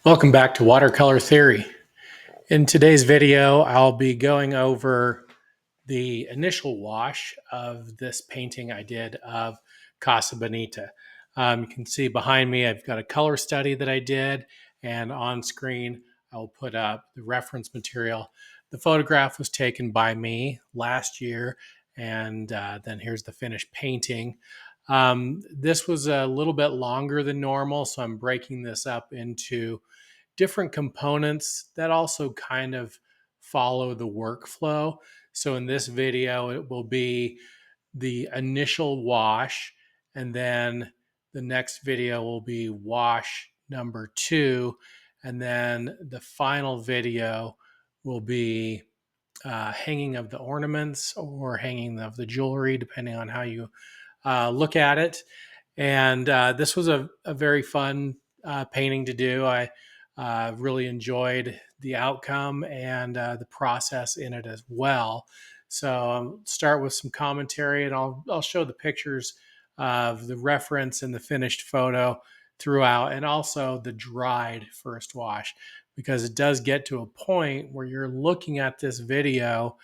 Welcome back to Watercolor Theory. In today's video, I'll be going over the initial wash of this painting I did of Casa Bonita. You can see behind me, I've got a color study that I did, and on screen, I'll put up the reference material. The photograph was taken by me last year, and then here's the finished painting. This was a little bit longer than normal, so I'm breaking this up into different components that also kind of follow the workflow. So in this video, it will be the initial wash, and then the next video will be wash number 2, and then the final video will be hanging of the ornaments or hanging of the jewelry, depending on how you look at it. And this was a very fun painting to do. I really enjoyed the outcome and the process in it as well. So start with some commentary, and I'll show the pictures of the reference and the finished photo throughout, and also the dried first wash, because it does get to a point where you're looking at this video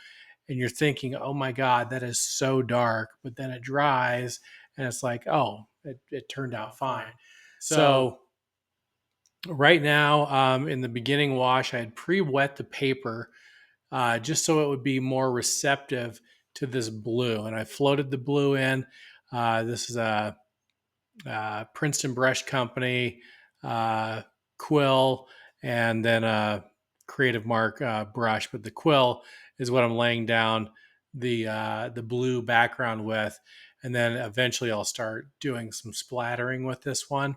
and you're thinking, oh my God, that is so dark. But then it dries and it's like, oh, it turned out fine. So right now, in the beginning wash, I had pre-wet the paper just so it would be more receptive to this blue. And I floated the blue in. This is a Princeton Brush Company quill, and then a Creative Mark brush. But the quill is what I'm laying down the blue background with. And then eventually I'll start doing some splattering with this one.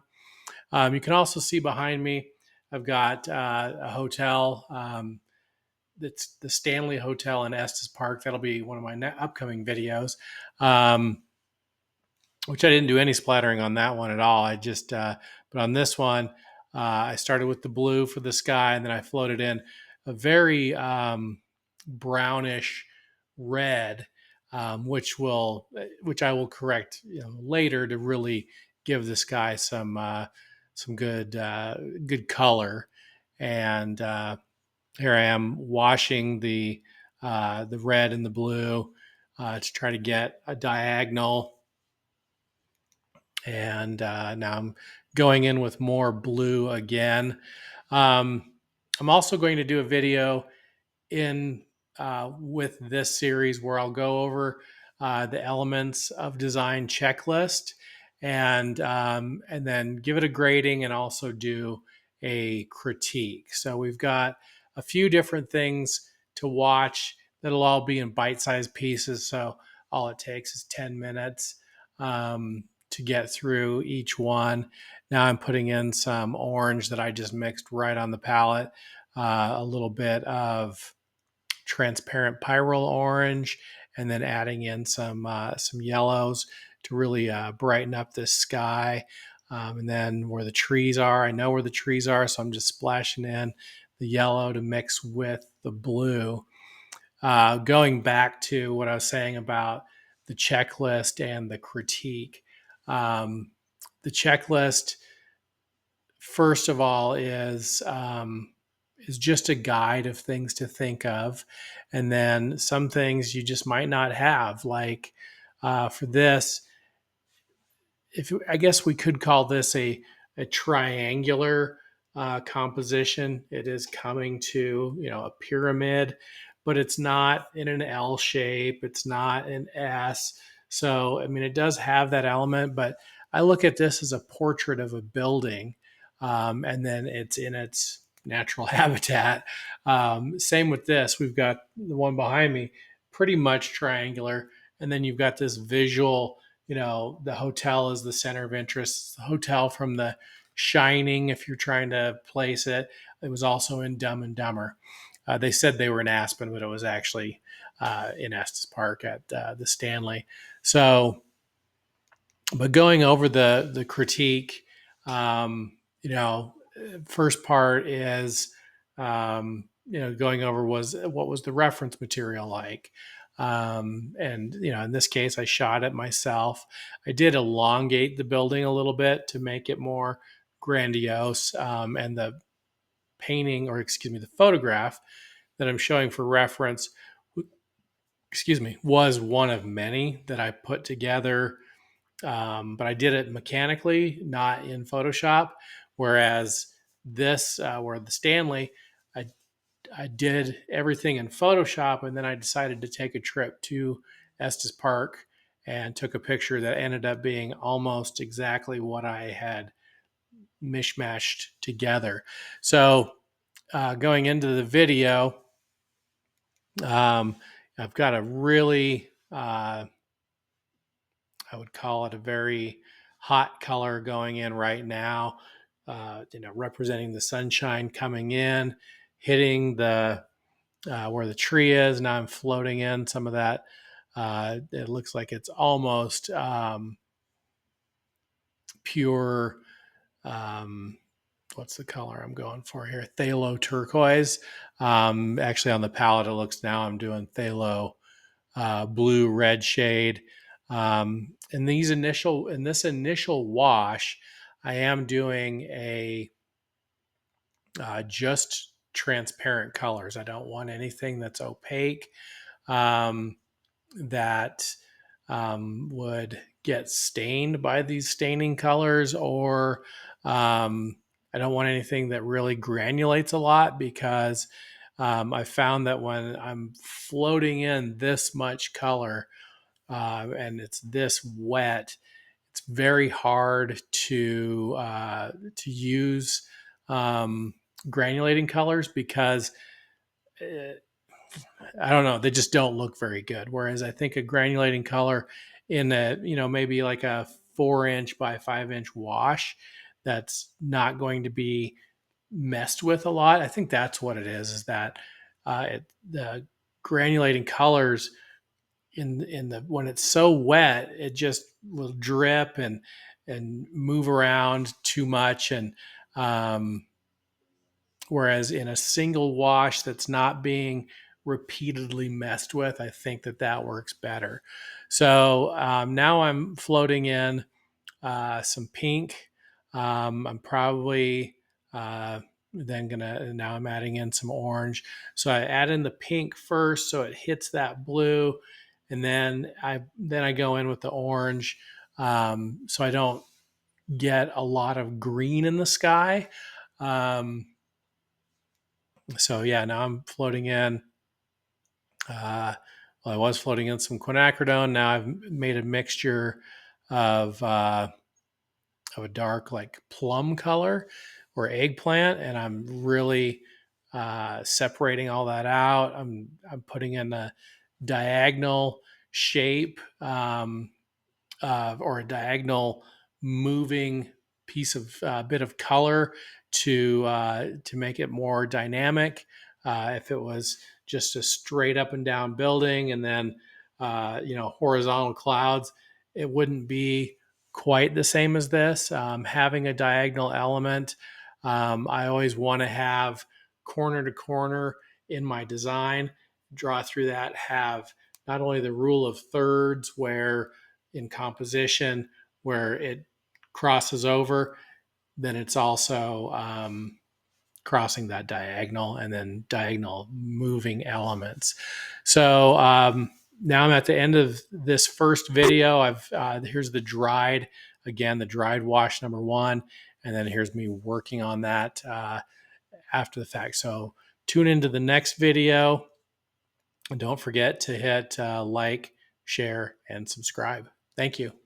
You can also see behind me, I've got a hotel. It's the Stanley Hotel in Estes Park. That'll be one of my upcoming videos, which I didn't do any splattering on that one at all. I just, but on this one, I started with the blue for the sky, and then I floated in a very brownish red, which I will correct later to really give the sky some good color. And here I am washing the red and the blue to try to get a diagonal. And now I'm going in with more blue again. I'm also going to do a video in with this series where I'll go over the elements of design checklist, and then give it a grading and also do a critique. So we've got a few different things to watch that'll all be in bite-sized pieces. So all it takes is 10 minutes to get through each one. Now I'm putting in some orange that I just mixed right on the palette, a little bit of transparent pyrrole orange, and then adding in some yellows to really brighten up this sky. And then where the trees are, I know where the trees are, so I'm just splashing in the yellow to mix with the blue. Going back to what I was saying about the checklist and the critique. The checklist, first of all, is just a guide of things to think of, and then some things you just might not have. Like for this, I guess we could call this a triangular composition. It is coming to a pyramid, but it's not in an L shape. It's not an S. So I mean, it does have that element, but I look at this as a portrait of a building, and then it's in its natural habitat. Same with this. We've got the one behind me, pretty much triangular, and then you've got this visual. The hotel is the center of interest. The hotel from The Shining, if you're trying to place it. It was also in Dumb and Dumber. They said they were in Aspen, but it was actually in Estes Park at the Stanley. So, but going over the critique, first part is, going over what was the reference material like. And in this case, I shot it myself. I did elongate the building a little bit to make it more grandiose, and painting, or excuse me, the photograph that I'm showing for reference, was one of many that I put together, but I did it mechanically, not in Photoshop. Whereas this, where the Stanley, I I did everything in Photoshop, and then I decided to take a trip to Estes Park and took a picture that ended up being almost exactly what I had mishmashed together. So going into the video, I've got a really, I would call it a very hot color going in right now, representing the sunshine coming in, hitting the where the tree is. Now I'm floating in some of that. It looks like it's almost pure. Um, what's the color I'm going for here? Phthalo turquoise. Actually, on the palette, it looks now I'm doing phthalo blue red shade. In this initial wash, I am doing a just transparent colors. I don't want anything that's opaque. Um, that would get stained by these staining colors, or I don't want anything that really granulates a lot, because I found that when I'm floating in this much color and it's this wet, it's very hard to use granulating colors, because uh, I don't know, they just don't look very good. Whereas I think a granulating color in a, maybe like a 4 inch by 5 inch wash, that's not going to be messed with a lot. I think that's what it is that the granulating colors in the when it's so wet, it just will drip and move around too much. And um, whereas in a single wash that's not being repeatedly messed with, I think that works better. So now I'm floating in some pink. I'm probably then gonna, now I'm adding in some orange. So I add in the pink first, so it hits that blue, and then I go in with the orange, so I don't get a lot of green in the sky. Um, so yeah, now I'm floating in. Well, I was floating in some quinacridone. Now I've made a mixture of of a dark like plum color or eggplant, and I'm really separating all that out. I'm putting in a diagonal shape, or a diagonal moving piece of bit of color to make it more dynamic. If it was just a straight up and down building and then horizontal clouds, it wouldn't be quite the same as this. Having a diagonal element, I always want to have corner to corner in my design. Draw through that, have not only the rule of thirds, where in composition where it crosses over, then it's also crossing that diagonal, and then diagonal moving elements. So now I'm at the end of this first video. Here's the dried, again, the dried wash number one, and then here's me working on that after the fact. So tune into the next video, and don't forget to hit like, share, and subscribe. Thank you.